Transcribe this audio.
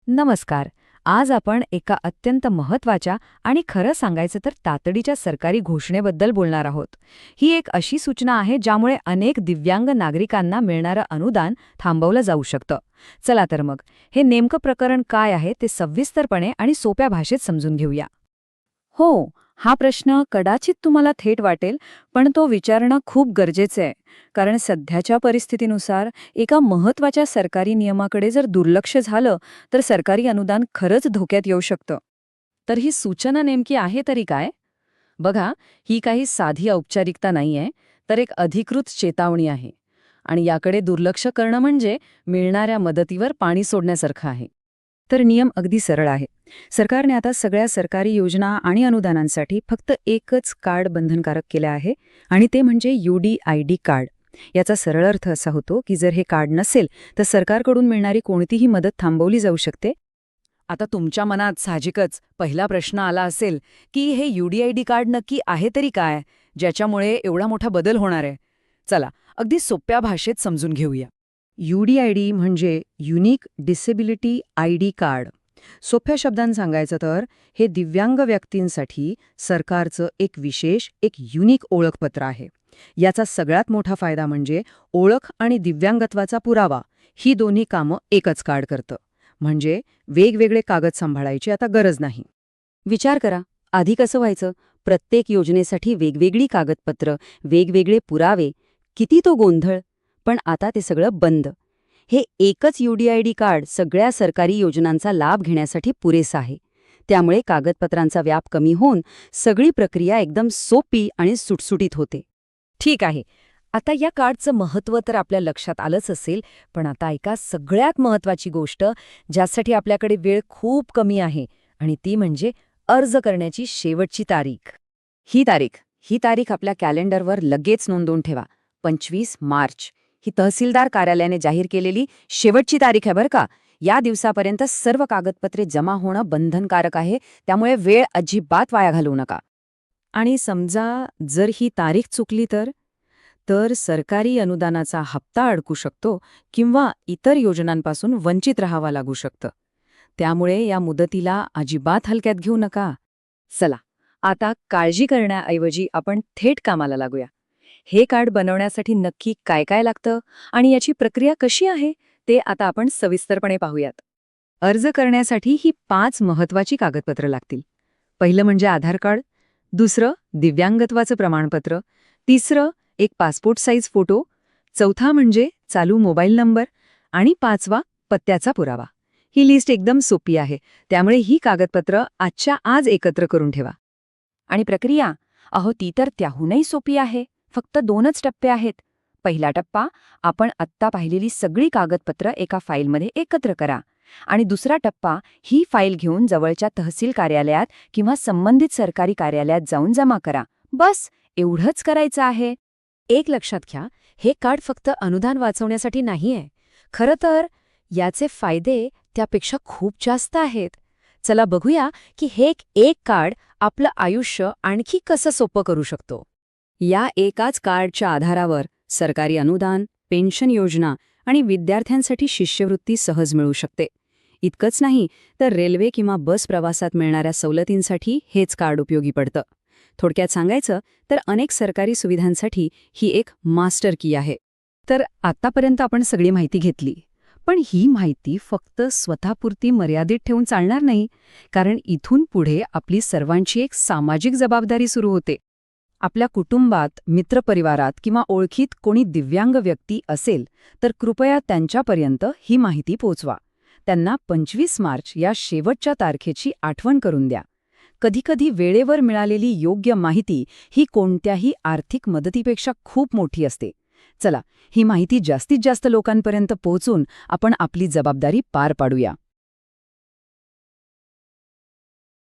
नमस्कार. आज आपण एका अत्यंत महत्त्वाच्या आणि खरं सांगायचं तर तातडीच्या सरकारी घोषणेबद्दल बोलणार आहोत. ही एक अशी सूचना आहे ज्यामुळे अनेक दिव्यांग नागरिकांना मिळणारं अनुदान थांबवलं जाऊ शकतं. चला तर मग, हे नेमकं प्रकरण काय आहे ते सविस्तरपणे आणि सोप्या भाषेत समजून घेऊया. हो, हा प्रश्न कदाचित तुम्हाला थेट वाटेल, पण तो विचारणं खूप गरजेचं आहे. कारण सध्याच्या परिस्थितीनुसार एका महत्त्वाच्या सरकारी नियमाकडे जर दुर्लक्ष झालं, तर सरकारी अनुदान खरंच धोक्यात येऊ शकतं. तर ही सूचना नेमकी आहे तरी काय? बघा, ही काही साधी औपचारिकता नाहीये, तर एक अधिकृत चेतावणी आहे. आणि याकडे दुर्लक्ष करणं म्हणजे मिळणाऱ्या मदतीवर पाणी सोडण्यासारखं आहे. तर नियम अगदी सरळ आहे. सरकारने आता सगळ्या सरकारी योजना आणि अनुदानांसाठी फक्त एकच कार्ड बंधनकारक केलं आहे, आणि ते म्हणजे UDID कार्ड. याचा सरळ अर्थ असा होतो की जर हे कार्ड नसेल तर सरकारकडून मिळणारी कोणतीही मदत थांबवली जाऊ शकते. आता तुमच्या मनात साहजिकच पहिला प्रश्न आला असेल की हे UDID कार्ड नक्की आहे तरी काय, ज्याच्यामुळे एवढा मोठा बदल होणार आहे. चला, अगदी सोप्या भाषेत समजून घेऊया. UDID म्हणजे युनिक डिसेबिलिटी ID कार्ड. सोप्या शब्दांत सांगायचं तर हे दिव्यांग व्यक्तींसाठी सरकारचं एक विशेष, एक युनिक ओळखपत्र आहे. याचा सगळ्यात मोठा फायदा म्हणजे ओळख आणि दिव्यांगत्वाचा पुरावा ही दोन्ही कामं एकच कार्ड करतं. म्हणजे वेगवेगळे कागद सांभाळायची आता गरज नाही. विचार करा, आधी कसं व्हायचं? प्रत्येक योजनेसाठी वेगवेगळी कागदपत्र, वेगवेगळे पुरावे, किती तो गोंधळ. पण आता ते सगळं बंद. हे एकच UDID कार्ड सगळ्या सरकारी योजनांचा लाभ घेण्यासाठी पुरेसं आहे. त्यामुळे कागदपत्रांचा व्याप कमी होऊन सगळी प्रक्रिया एकदम सोपी आणि सुटसुटीत होते. ठीक आहे. आता या कार्डचं महत्त्व तर आपल्या लक्षात आलंच असेल, पण आता ऐका सगळ्यात महत्त्वाची गोष्ट, ज्यासाठी आपल्याकडे वेळ खूप कमी आहे, आणि ती म्हणजे अर्ज करण्याची शेवटची तारीख. ही तारीख आपल्या कॅलेंडरवर लगेच नोंदवून ठेवा. 25 मार्च. ही तहसीलदार कार्यालयाने जाहीर केलेली शेवटची तारीख आहे बरं का. या दिवसापर्यंत सर्व कागदपत्रे जमा होणं बंधनकारक आहे, त्यामुळे वेळ अजिबात वाया घालवू नका. आणि समजा जर ही तारीख चुकली तर सरकारी अनुदानाचा हप्ता अडकू शकतो किंवा इतर योजनांपासून वंचित राहावं लागू शकतं. त्यामुळे या मुदतीला अजिबात हलक्यात घेऊ नका. चला, आता काळजी करण्याऐवजी आपण थेट कामाला लागूया. हे कार्ड बनवण्यासाठी नक्की काय काय लागतं आणि याची प्रक्रिया कशी आहे ते आता आपण सविस्तरपणे पाहूयात. अर्ज करण्यासाठी ही 5 महत्त्वाची कागदपत्र लागतील. पहिलं म्हणजे आधार कार्ड, दुसरं दिव्यांगत्वाचं प्रमाणपत्र, तिसरं एक पासपोर्ट साईज फोटो, चौथा म्हणजे चालू मोबाईल नंबर, आणि पाचवा पत्त्याचा पुरावा. ही लिस्ट एकदम सोपी आहे, त्यामुळे ही कागदपत्र आजच्या आज एकत्र करून ठेवा. आणि प्रक्रिया, ती तर त्याहूनही सोपी आहे. फक्त 2च टप्पे आहेत. पहिला टप्पा, आपण आत्ता पाहिलेली सगळी कागदपत्र एका फाईलमध्ये एकत्र करा. आणि दुसरा टप्पा, ही फाईल घेऊन जवळच्या तहसील कार्यालयात किंवा संबंधित सरकारी कार्यालयात जाऊन जमा करा. बस, एवढंच करायचं आहे. एक लक्षात घ्या, हे कार्ड फक्त अनुदान वाचवण्यासाठी नाहीये. खरं तर याचे फायदे त्यापेक्षा खूप जास्त आहेत. चला बघूया की हे एक कार्ड आपलं आयुष्य आणखी कसं सोपं करू शकतो. या एकाच कार्डच्या आधारावर सरकारी अनुदान, पेन्शन योजना आणि विद्यार्थ्यांसाठी शिष्यवृत्ती सहज मिळू शकते. इतकंच नाही तर रेल्वे किंवा बस प्रवासात मिळणाऱ्या सवलतींसाठी हेच कार्ड उपयोगी पडतं. थोडक्यात सांगायचं तर अनेक सरकारी सुविधांसाठी ही एक मास्टर की आहे. तर आत्तापर्यंत आपण सगळी माहिती घेतली, पण ही माहिती फक्त स्वतःपुरती मर्यादित ठेवून चालणार नाही, कारण इथून पुढे आपली सर्वांची एक सामाजिक जबाबदारी सुरू होते. आपल्या कुटुंबात, मित्रपरिवारात किंवा ओळखीत कोणी दिव्यांग व्यक्ती असेल तर कृपया त्यांच्यापर्यंत ही माहिती पोचवा. त्यांना 25 मार्च या शेवटच्या तारखेची आठवण करून द्या. कधीकधी वेळेवर मिळालेली योग्य माहिती ही कोणत्याही आर्थिक मदतीपेक्षा खूप मोठी असते. चला, ही माहिती जास्तीत जास्त लोकांपर्यंत पोहोचून आपण आपली जबाबदारी पार पाडूया.